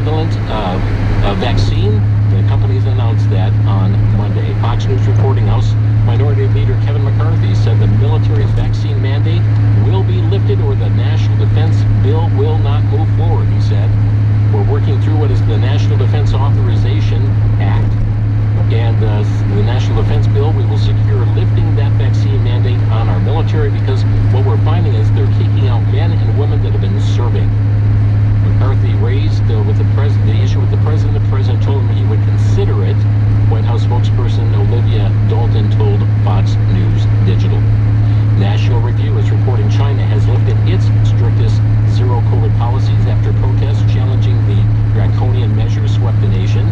bivalent vaccine. The companies announced that on Monday. Fox News reporting House Minority Leader Kevin McCarthy said the military's vaccine mandate will be lifted or the National Defense Bill will not move forward, he said. We're working through what is the National Defense Authorization Act. And the National Defense Bill, we will secure lifting that vaccine mandate on our military because what we're finding is they're kicking out men and women that have been serving. McCarthy raised with the issue with the president. The president told him he would consider it. White House spokesperson Olivia Dalton told Fox News Digital. National Review is reporting China has lifted its strictest zero COVID policies after protests challenging the draconian measures swept the nation.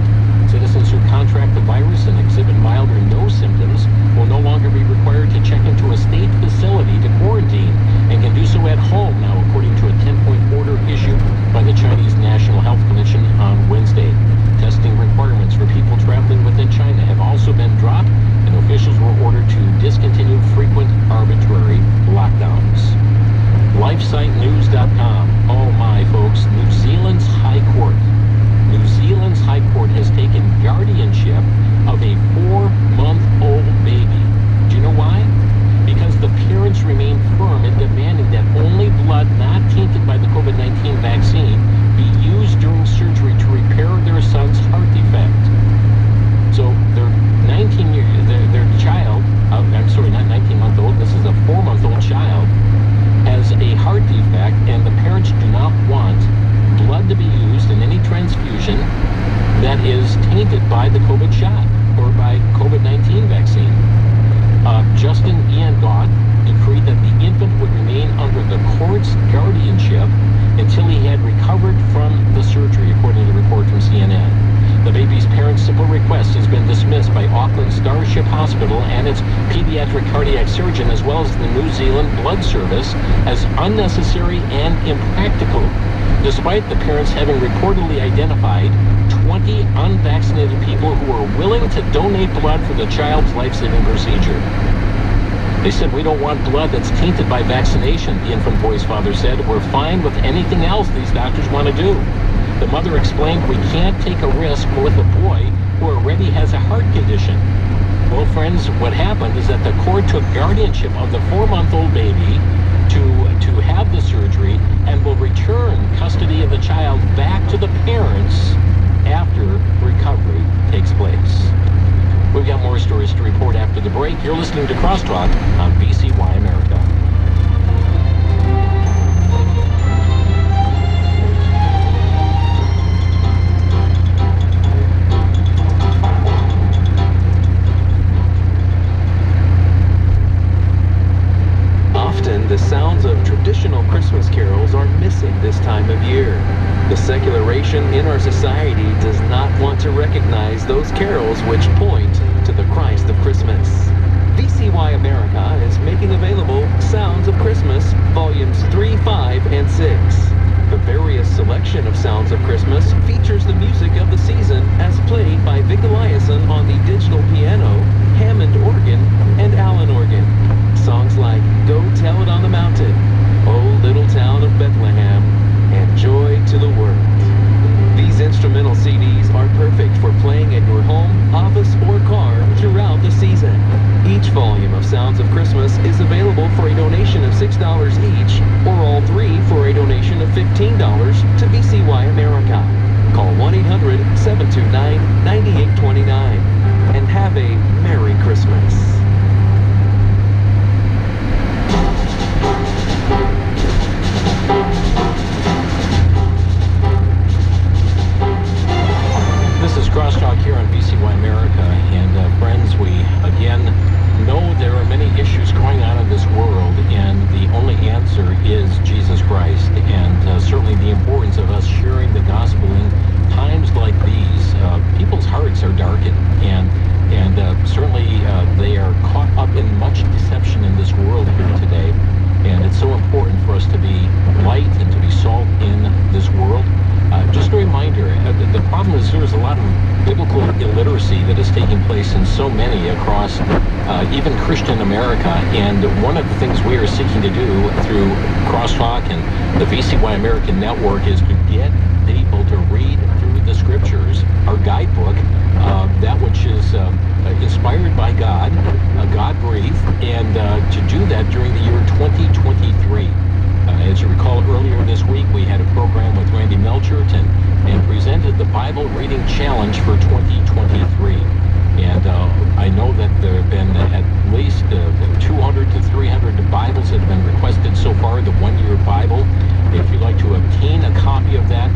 Citizens who contract the virus and exhibit mild or no symptoms will no longer be required to check into a state facility to quarantine and can do so at home now, according to a 10-point order issued by the Chinese National Health Commission on Wednesday. Testing requirements for people traveling within China have also been dropped, and officials were ordered to discontinue frequent arbitrary lockdowns. LifeSiteNews.com. Oh my, folks, New Zealand's High Court. New Zealand's High Court has taken guardianship of a 4-month-old baby. Do you know why? Because the parents remain firm in demanding that only blood not tainted by the COVID-19 vaccine be used during surgery to repair their son's heart defect. So their 19-year, their child, I'm sorry, not 19-month-old, this is a 4-month-old child, has a heart defect, and the parents do not want blood to be used in any transfusion that is tainted by the COVID shot or by COVID-19 vaccine. Justin Ian Gott decreed that the infant would remain under the court's guardianship until he had recovered from the surgery, according to a report from CNN. The baby's parents' simple request has been dismissed by Auckland Starship Hospital and its pediatric cardiac surgeon, as well as the New Zealand Blood Service, as unnecessary and impractical, despite the parents having reportedly identified 20 unvaccinated people who were willing to donate blood for the child's life-saving procedure. They said, "We don't want blood that's tainted by vaccination," the infant boy's father said. "We're fine with anything else these doctors want to do." The mother explained, "We can't take a risk with a boy who already has a heart condition." Well, friends, what happened is that the court took guardianship of the 4-month-old baby to have the surgery and will return custody of the child back to the parents after recovery takes place. We've got more stories to report after the break. You're listening to Crosstalk on VCY America. The sounds of traditional Christmas carols are missing this time of year. The secularization in our society does not want to recognize those carols which point to the Christ of Christmas. VCY America is making available Sounds of Christmas, Volumes 3, 5, and 6. The various selection of Sounds of Christmas features the music of the season as played by Vic Eliason on the digital piano, Hammond organ, and Allen organ. Songs like Go Tell It on the Mountain, Oh Little Town of Bethlehem, and Joy to the World. These instrumental CDs are perfect for playing at your home, office, or car throughout the season. Each volume of Sounds of Christmas is available for a donation of $6 each, or all three for a donation of $15 to VCY America. Call 1-800-729-9829 and have a Merry Christmas. This is Crosstalk here on VCY America, and friends, we again know there are many issues going on in this world, and the only answer is Jesus Christ, and certainly the importance of us sharing the gospel in times like these. People's hearts are darkened, and certainly they are caught up in much deception in this world here today, and it's so important for us to be light and to be salt in this world. Just a reminder, the problem is there's a lot of biblical illiteracy that is taking place in so many across even Christian America, and one of the things we are seeking to do through Crosstalk and the VCY American Network is to get people to read through guidebook, that which is inspired by God, God-breathed, and to do that during the year 2023. As you recall, earlier this week, we had a program with Randy Melchert and presented the Bible Reading Challenge for 2023. And I know that there have been at least 200 to 300 Bibles that have been requested so far, the one-year Bible. If you'd like to obtain a copy of that,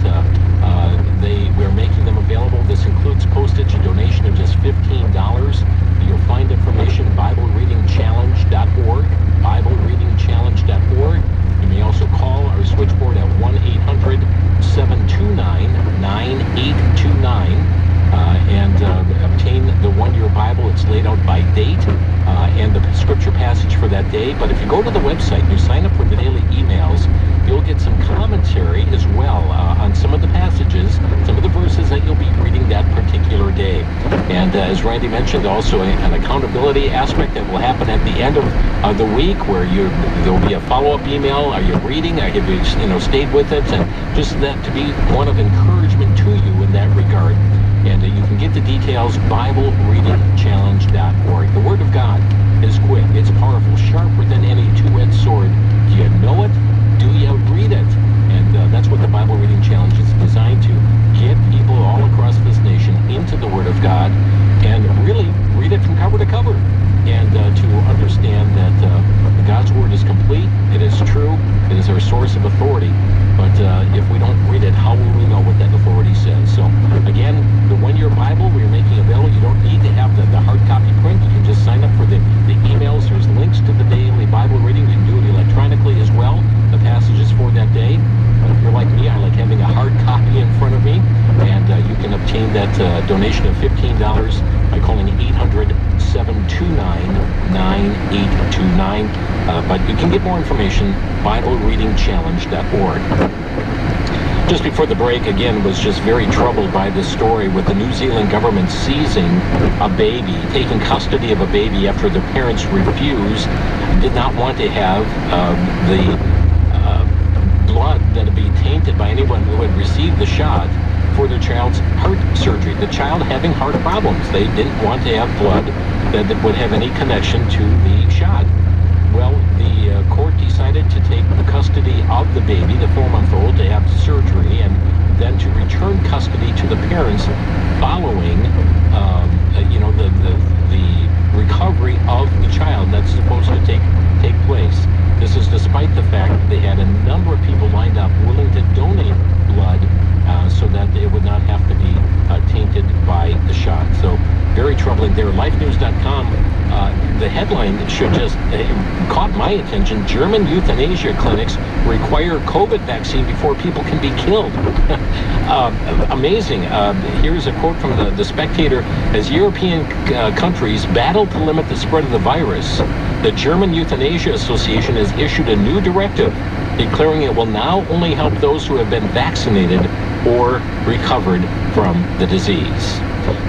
we're making them available. This includes postage, a donation of just $15. You'll find information at BibleReadingChallenge.org, BibleReadingChallenge.org. You may also call our switchboard at 1-800-729-9829 and obtain the one-year Bible. It's laid out by date and the scripture passage for that day. But if you go to the website and you sign up for the daily emails, you'll get some commentary as well on some of the passages, some of the verses that you'll be reading that particular day. And as Randy mentioned, also an accountability aspect that will happen at the end of the week, where there'll be a follow-up email. Are you reading? Have you stayed with it? And just that to be one of encouragement to you in that regard. And you can get the details, BibleReadingChallenge.org. The Word of God is quick, it's powerful, sharper than any two-edged sword. Do you know it? Do you read it? And that's what the Bible Reading Challenge is designed to get people all across this nation into the Word of God and really read it from cover to cover. And to understand that God's Word is complete, it is true, it is our source of authority. But if we don't read it, how will we know what that authority says? So, again, the one-year Bible we're making available. You don't need to have the hard copy print. You can just sign up for the emails. There's links to the daily Bible reading. You can do it electronically as well, the passages for that day. But if you're like me, I like having a hard copy in front of me. And you can obtain that donation of $15 by calling 800-729-9829. But you can get more information, BibleReadingChallenge.org. Just before the break, again, was just very troubled by this story with the New Zealand government seizing a baby, taking custody of a baby after the parents refused, did not want to have the blood that would be tainted by anyone who had received the shot for their child's heart surgery. The child having heart problems. They didn't want to have blood that would have any connection to the shot. Well, the court decided to take the custody of the baby, the 4-month-old, to have surgery, and then to return custody to the parents following, the recovery of the child that's supposed to take place. This is despite the fact that they had a number of people lined up willing to donate blood so that it would not have to be tainted by the shot. So very troubling there. LifeNews.com, the headline should just caught my attention. German euthanasia clinics require COVID vaccine before people can be killed. Amazing. Here's a quote from the Spectator. As European countries battle to limit the spread of the virus, the German Euthanasia Association has issued a new directive declaring it will now only help those who have been vaccinated or recovered from the disease.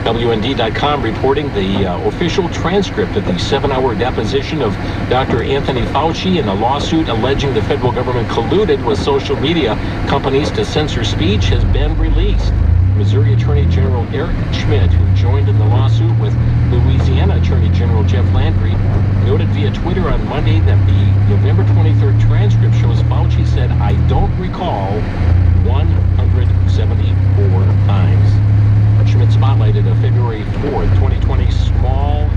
WND.com reporting the official transcript of the 7-hour deposition of Dr. Anthony Fauci in a lawsuit alleging the federal government colluded with social media companies to censor speech has been released. Missouri Attorney General Eric Schmidt, who joined in the lawsuit with Louisiana Attorney General Jeff Landry, noted via Twitter on Monday that the November 23rd transcript shows Fauci said, "I don't recall," 174 times. Schmidt spotlighted a February 4th, 2020 small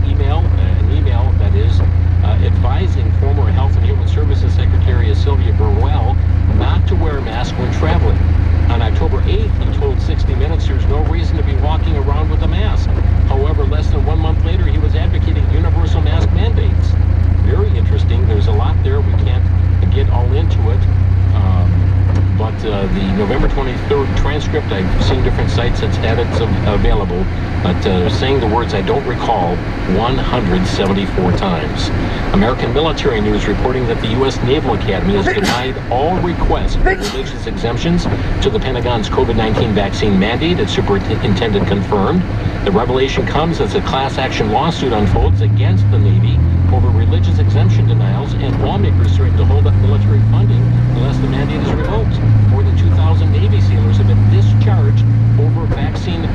email, an email that is advising former Health and Human Services Secretary Sylvia Burwell not to wear a mask when traveling. On October 8th, he told 60 Minutes there's no reason to be walking around with a mask. However, less than 1 month later, he was advocating universal mask mandates. Very interesting. There's a lot there. We can't get all into it. But the November 23rd transcript, I've seen different sites that's had it available, but saying the words "I don't recall" 174 times. American Military News reporting that the U.S. Naval Academy has denied all requests for religious exemptions to the Pentagon's COVID-19 vaccine mandate. Its superintendent confirmed. The revelation comes as a class action lawsuit unfolds against the Navy over religious exemption denials, and lawmakers threaten to hold up military funding unless the mandate is revoked. More than 2,000 Navy sailors have been discharged over vaccine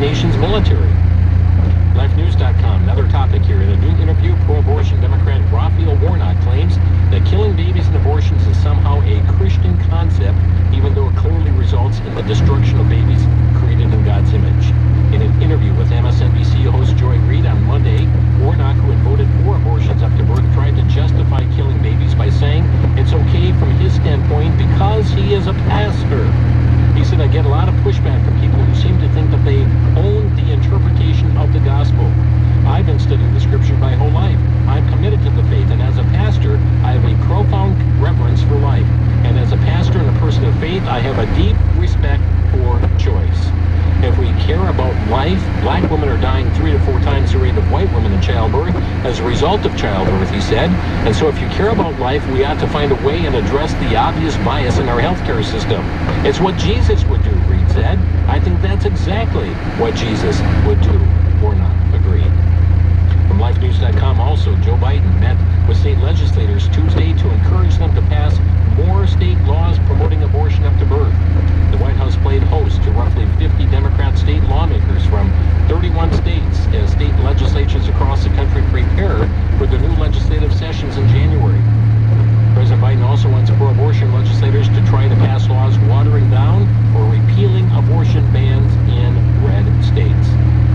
nation's military. LifeNews.com, another topic here. In a new interview, pro-abortion Democrat Raphael Warnock claims that killing babies and abortions is somehow a Christian concept, even though it clearly results in the destruction of babies created in God's image. In an interview with MSNBC host Joy Reid on Monday, Warnock, who had voted for abortions up to birth, tried to justify killing babies by saying it's okay from his standpoint because he is a pastor. He said, I get a lot of pushback from people who seem to think that they own the interpretation of the gospel. I've been studying the scripture my whole life. I'm committed to the faith, and as a pastor, I have a profound reverence for life. And as a pastor and a person of faith, I have a deep respect for choice. If we care about life, black women are dying 3 to 4 times the rate of white women in childbirth as a result of childbirth, he said. And so if you care about life, we ought to find a way and address the obvious bias in our healthcare system. It's what Jesus would do, Reid said. I think that's exactly what Jesus would do. Warnock agreed. From LifeNews.com also, Joe Biden met with state legislators Tuesday to encourage them to pass more state laws promoting abortion up to birth. The White House played host to roughly 50 Democrat state lawmakers from 31 states as state legislatures across the country prepare for the new legislative sessions in January. President Biden also wants pro-abortion legislators to try to pass laws watering down or repealing abortion bans in red states.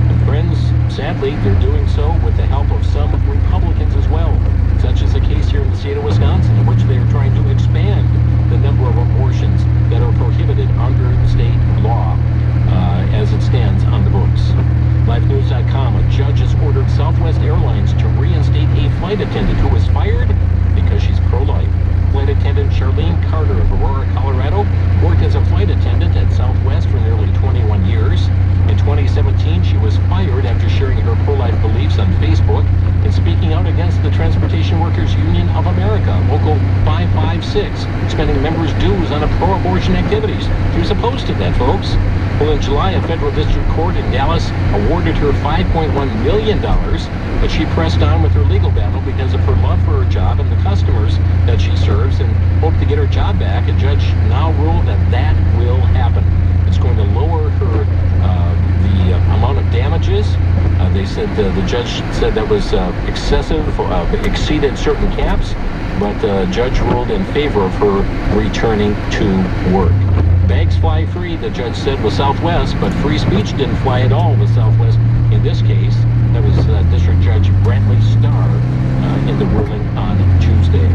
And friends, sadly, they're doing so with the help of some Republicans as well, such as the case here in the state of Wisconsin, in which they are trying to expand the number of abortions that are prohibited under state law as it stands on the books. LifeNews.com, a judge has ordered Southwest Airlines to reinstate a flight attendant who was fired because she's pro-life. Flight attendant Charlene Carter of Aurora, Colorado, worked as a flight attendant at Southwest for nearly 21 years. In 2017, she was fired after sharing her pro-life beliefs on Facebook and speaking out against the Transportation Workers Union of America, Local 556, spending members' dues on pro-abortion activities. She was opposed to that, folks. Well, in July, a federal district court in Dallas awarded her $5.1 million, but she pressed on with her legal battle because of her love for her job and the customers that she serves and hoped to get her job back. A judge now ruled that that will happen. It's going to lower her the amount of damages. They said the judge said that was excessive, exceeded certain caps, but the judge ruled in favor of her returning to work. Bags fly free, the judge said, with Southwest, but free speech didn't fly at all with Southwest. In this case, that was District Judge Brantley Starr in the ruling on Tuesday.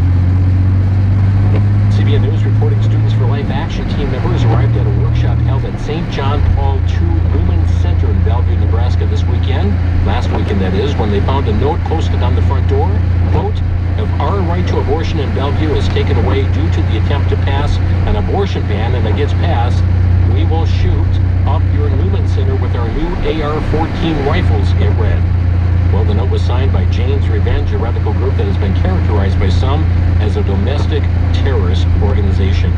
CBN News reporting Students for Life Action team members arrived at a workshop held at St. John Paul II Newman Center in Bellevue, Nebraska this weekend. Last weekend, that is, when they found a note posted on the front door, quote, if our right to abortion in Bellevue is taken away due to the attempt to pass an abortion ban and it gets passed, we will shoot up your Newman Center with our new AR-14 rifles, it read. Well, the note was signed by Jane's Revenge, a radical group that has been characterized by some as a domestic terrorist organization.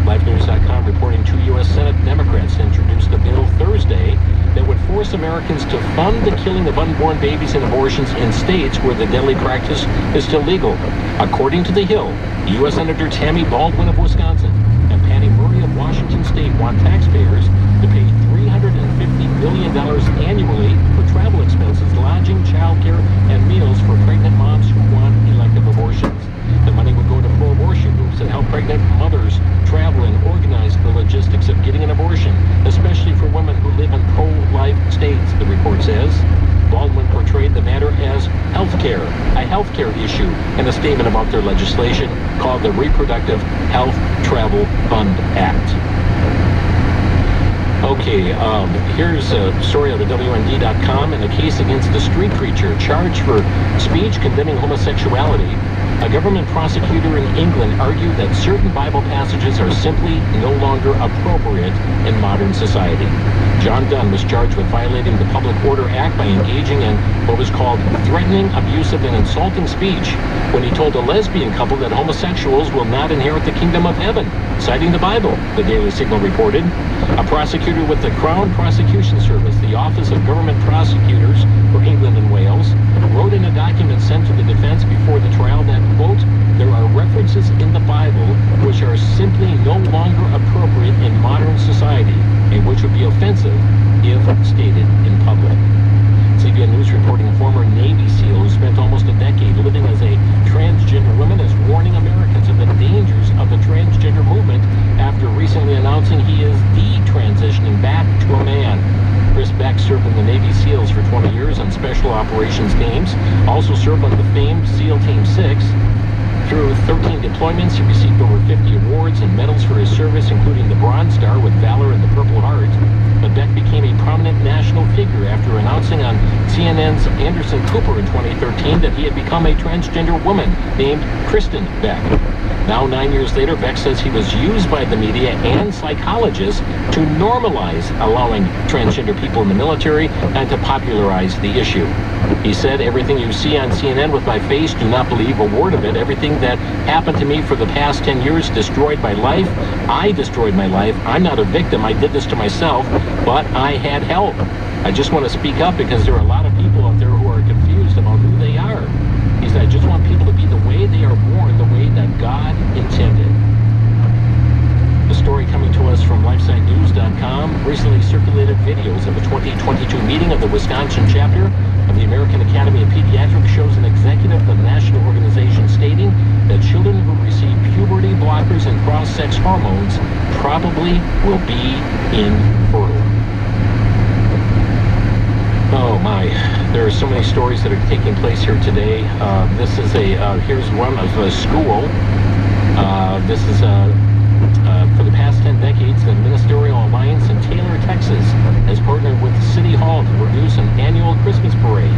LifeNews.com reporting 2 U.S. Senate Democrats introduced a bill Thursday that would force Americans to fund the killing of unborn babies and abortions in states where the deadly practice is still legal. According to The Hill, U.S. Senator Tammy Baldwin of Wisconsin and Patty Murray of Washington State want taxpayers to pay $350 million annually for travel expenses, lodging, childcare, and meals for pregnant moms who want elective abortions. The money would go to pro-abortion groups that help pregnant mothers travel and organize the logistics of getting an abortion, especially for women who live in pro-life states, the report says. Baldwin portrayed the matter as healthcare, a healthcare issue, in a statement about their legislation called the Reproductive Health Travel Fund Act. Okay, here's a story out of WND.com. In a case against the street preacher charged for speech condemning homosexuality, a government prosecutor in England argued that certain Bible passages are simply no longer appropriate in modern society. John Dunn was charged with violating the Public Order Act by engaging in what was called threatening, abusive, and insulting speech when he told a lesbian couple that homosexuals will not inherit the kingdom of heaven, citing the Bible, the Daily Signal reported. A prosecutor with the Crown Prosecution Service, the Office of Government Prosecutors for England and Wales, wrote in a document sent to the defense before the trial that, quote, there are references in the Bible which are simply no longer appropriate in modern society and which would be offensive if stated Beck served in the Navy SEALs for 20 years on special operations teams. Also served on the famed SEAL Team 6. Through 13 deployments, he received over 50 awards and medals for his service, including the Bronze Star with Valor and the Purple Heart. But Beck became a prominent national figure after announcing on CNN's Anderson Cooper in 2013 that he had become a transgender woman named Kristen Beck. Now, 9 years later, Beck says he was used by the media and psychologists to normalize allowing transgender people in the military and to popularize the issue. He said, "Everything you see on CNN with my face, do not believe a word of it. Everything that happened to me for the past 10 years destroyed my life. I destroyed my life. I'm not a victim. I did this to myself, but I had help. I just want to speak up because there are a lot of people out there who are confused about who they are." He said, "I just want people to be the way they are born, the way that God intended." The story coming to us from LifesideNews.com. Recently circulated videos of a 2022 meeting of the Wisconsin chapter of the American Academy of Pediatrics shows an executive of the national organization stating that children who receive puberty blockers and cross-sex hormones probably will be infertile. Oh my, there are so many stories that are taking place here today. This is here's one of a school. This is for the past 10 decades, the Ministerial Alliance in Taylor, Texas, has partnered with City Hall to produce an annual Christmas parade.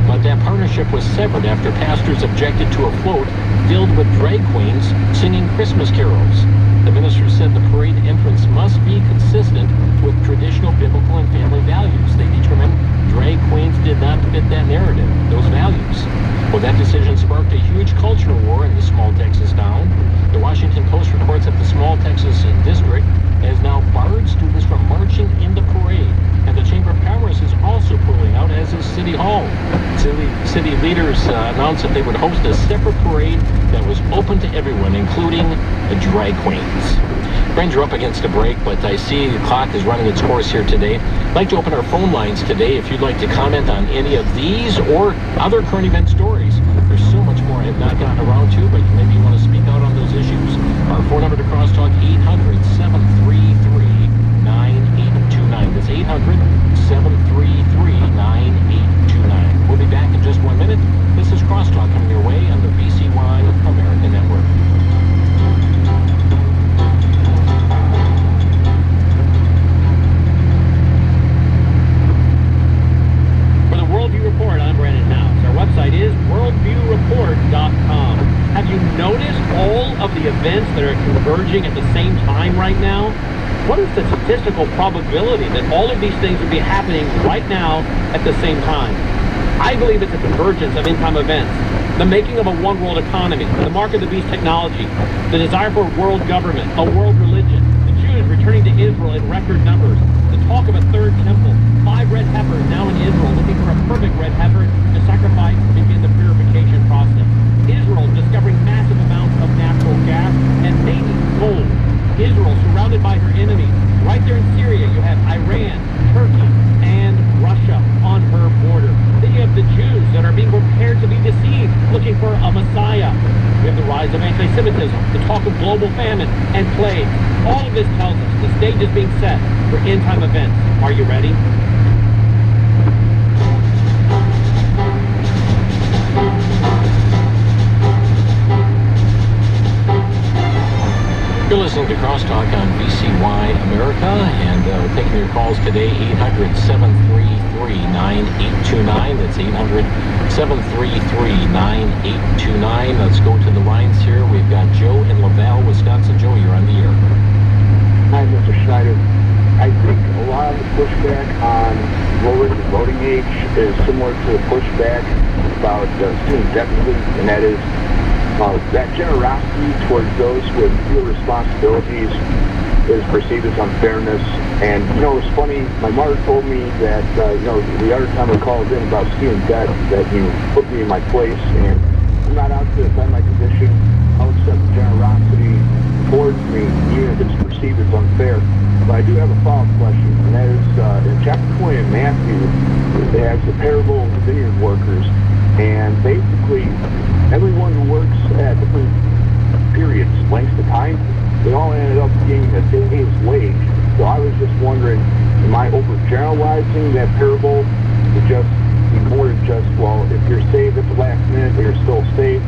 But that partnership was severed after pastors objected to a float filled with drag queens singing Christmas carols. The minister said the parade entrance must be consistent with traditional biblical and family values. They determined drag queens did not fit that narrative, those values. Well, that decision sparked a huge cultural war in the small Texas town. The Washington Post reports that the small Texas district has now barred students from marching in the parade, and the Chamber of Commerce is also pulling out, as is City Hall. City leaders announced that they would host a separate parade that was open to everyone, including the drag queens. Friends, you're up against a break, but I see the clock is running its course here today. I'd like to open our phone lines today if you'd like to comment on any of these or other current event stories. There's so much more I have not gotten around to, but maybe you want to speak out on those issues. Our phone number to Crosstalk, 800-733-9829. That's 800-733-9829. We'll be back in just 1 minute. This is Crosstalk coming your way on the VCY American Network. Report. I'm Brandon House. Our website is worldviewreport.com. Have you noticed all of the events that are converging at the same time right now? What is the statistical probability that all of these things would be happening right now at the same time? I believe it's a convergence of end-time events. The making of a one-world economy, the mark of the beast technology, the desire for a world government, a world religion, the Jews returning to Israel in record numbers, the talk of a third temple, 5 red heifers now in Israel looking for a perfect red heifer to sacrifice to begin the purification process. Israel discovering massive amounts of natural gas and maybe gold. Israel surrounded by her enemies. Right there in Syria, you have Iran, Turkey, and Russia on her border. Then you have the Jews that are being prepared to be deceived, looking for a Messiah. We have the rise of anti-Semitism, the talk of global famine and plague. All of this tells us the stage is being set for end-time events. Are you ready? You're listening to Crosstalk on VCY America, and taking your calls today, 800-733-9829. That's 800-733-9829. Let's go to the lines here. We've got Joe in Laval, Wisconsin. Joe, you're on the air. Hi, Mr. Schneider. I think a lot of the pushback on lowering the voting age is similar to the pushback about student debt relief, and that is that generosity towards those with fewer responsibilities is perceived as unfairness. And, you know, it's funny, my mother told me that, you know, the other time I called in about student debt, that you put me in my place, and I'm not out to defend my position. I'll accept generosity towards me, even if it's perceived as unfair. But I do have a follow-up question, and that is, in chapter 20 of Matthew, it has the parable of the vineyard workers, and basically, everyone who works at different periods, lengths of time, they all ended up getting a day's wage. So I was just wondering, am I overgeneralizing that parable to just be more than just, well, if you're saved at the last minute, but you're still saved?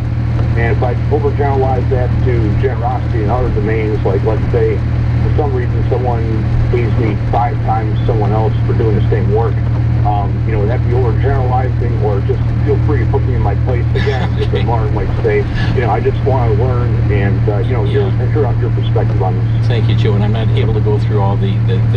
And if I overgeneralize that to generosity in other domains, like let's say for some reason someone pays me 5 times someone else for doing the same work, would that be overgeneralizing, or just feel free to put me in my place again, as Martin might say. I just want to learn and, hear out your perspective on this. Thank you, Joe. And I'm not able to go through all the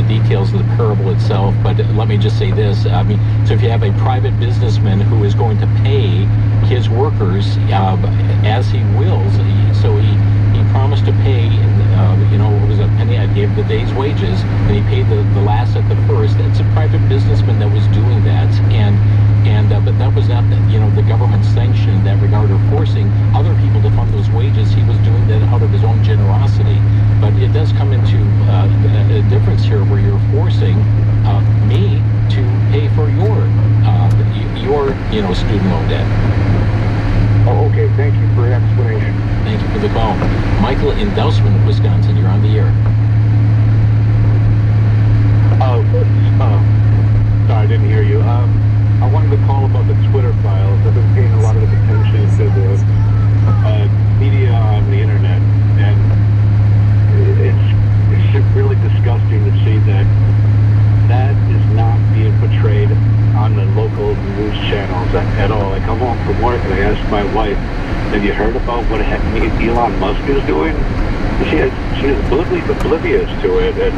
details of the parable itself, but let me just say this. So if you have a private businessman who is going to pay his workers as he wills, so he promised to pay, what was a penny? I gave the day's wages, and he paid the last at the first. It's a private businessman that was doing that, but that was not the government sanction in that regard, or forcing other people to fund those wages. He was doing that out of his own generosity. But it does come into a difference here where you're forcing me to pay for your student loan debt. Oh, okay. Thank you for your explanation. Thank you for the call. Michael in Dousman, Wisconsin, you're on the air. Sorry, I didn't hear you. I wanted to call about the Twitter files. I've been paying a lot of attention to the media on the internet, and it's really disgusting to see that is not being portrayed on the local news channels at all. I come home from work and I ask my wife, have you heard about what Elon Musk is doing? She is oblivious to it, and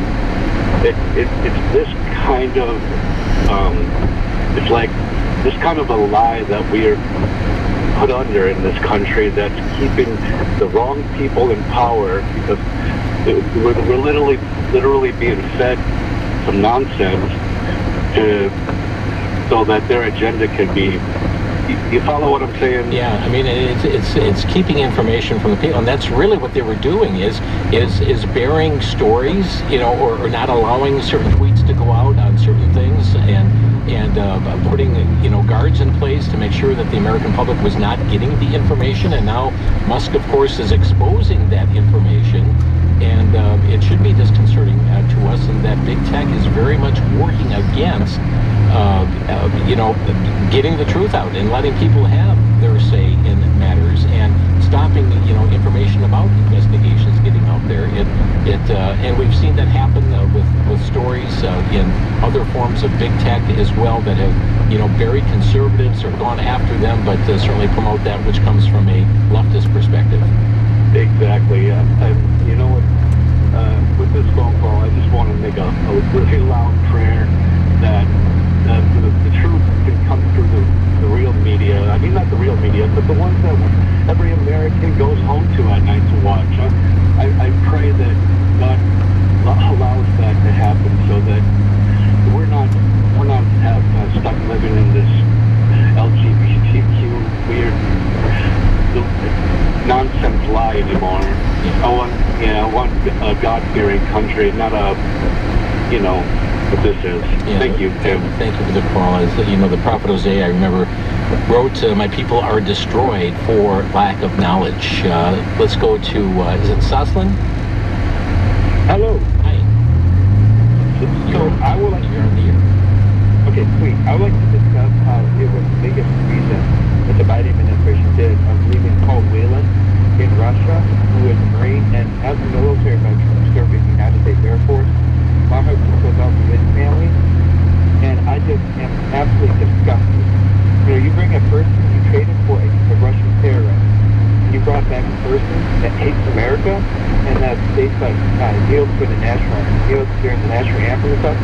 it's this kind of it's like this kind of a lie that we are put under in this country that's keeping the wrong people in power, because we're literally being fed some nonsense so that their agenda can be. You follow what I'm saying? Yeah, I mean, it's keeping information from the people, and that's really what they were doing is burying stories, or not allowing certain tweets to go out on certain things, and putting guards in place to make sure that the American public was not getting the information. And now Musk, of course, is exposing that information, and it should be disconcerting to us, and that big tech is very much working against getting the truth out and letting people have their say in matters, and stopping information about investigations getting out there. And we've seen that happen with stories in other forms of big tech as well that have buried conservatives or gone after them, but certainly promote that which comes from a leftist perspective. Exactly. And you know what? With this phone call, I just want to make a really loud prayer that the truth can come through the real media. I mean, not the real media, but the ones that every American goes home to at night to watch. I pray that God allows that to happen, so that we're not stuck living in this LGBTQ weird nonsense lie anymore. I want a God-fearing country, not what this is. Yeah, Thank you, Tim. Thank you for the call. As the prophet Hosea, I remember, wrote, "My people are destroyed for lack of knowledge." Let's go to, is it Soslin? Hello. Hi. So I would like. You're on the air. Okay, sweet. I would like to discuss how it was the biggest reason that the Biden administration did of leaving Paul Whelan in Russia, who is a Marine and as a military veteran serving the United States Air Force. My heart goes out to his family, and I just am absolutely disgusted. You bring a person you traded for a Russian terrorist, and you brought back a person that hates America, and that states like kneels for the national anthem and stuff.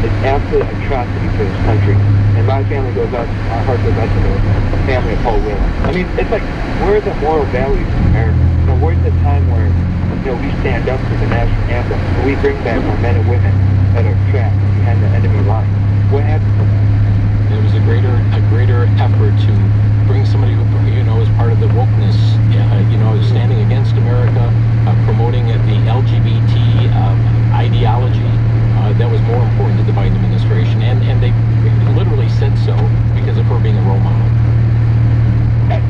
It's absolute atrocity for this country. And my family goes out, our heart goes out to the family of Paul Whelan. I mean, it's like, where are the moral values in America? Where's the time where we stand up for the national anthem, and we bring back our men and women that are trapped behind the enemy line? What happened to them? There was a greater effort to bring somebody who is part of the wokeness, standing against America, promoting the LGBT ideology. That was more important to the Biden administration, and they literally said so because of her being a role model.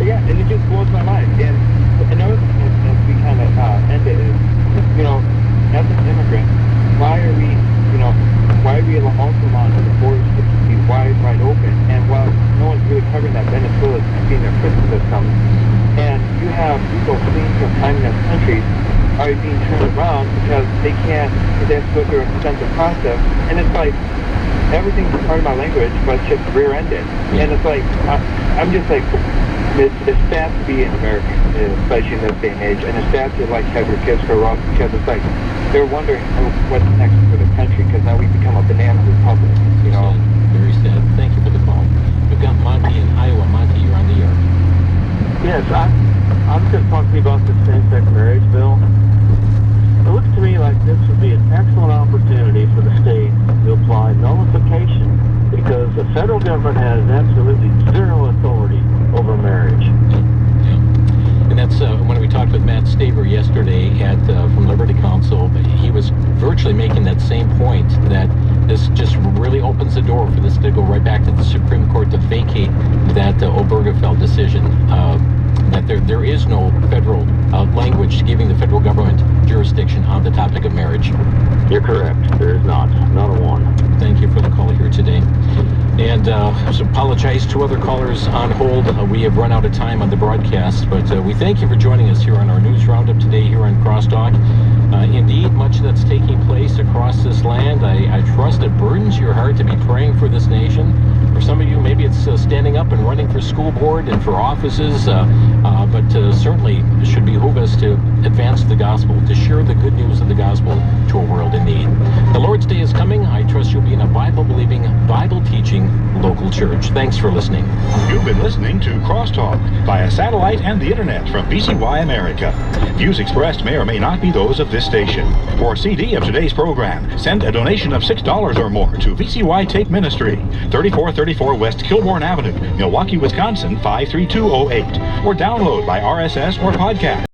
Yeah, and it just blows my mind. And another thing as we kind of end it is, as an immigrant, why are we are being turned around because they have to go through a extensive process. And it's like, everything's part of my language, but it's just rear-ended. And it's like, I'm just like, it's sad to be an American, especially in this day and age, and it's sad to like have your kids grow up because it's like they're wondering what's next for the country because now we've become a banana republic, you know. Very sad. Thank you for the call. We've got Monty in Iowa. Monty, you're on the air. Yes, I'm just talking about the same-sex marriage bill. It looks to me like this would be an excellent opportunity for the state to apply nullification because the federal government has absolutely zero authority over marriage. Yeah. And that's when we talked with Matt Staver yesterday from Liberty Counsel, he was virtually making that same point that this just really opens the door for this to go right back to the Supreme Court to vacate that Obergefell decision. That there is no federal language giving the federal government jurisdiction on the topic of marriage. You're correct. There is not a one. Thank you for the call here today. And so apologize to other callers on hold. We have run out of time on the broadcast, but we thank you for joining us here on our news roundup today here on Crosstalk. Indeed, much that's taking place across this land. I trust it burdens your heart to be praying for this nation. For some of you, maybe it's standing up and running for school board and for offices, but certainly it should behoove us to advance the gospel, to share the good news of the gospel to a world in need. The Lord's Day is coming. I trust you'll be in a Bible-believing, Bible-teaching local church. Thanks for listening. You've been listening to Crosstalk via satellite and the internet from VCY America. Views expressed may or may not be those of this station. For a CD of today's program, send a donation of $6 or more to VCY Tape Ministry, 3434 West Kilbourne Avenue, Milwaukee, Wisconsin, 53208, or download by RSS or podcast.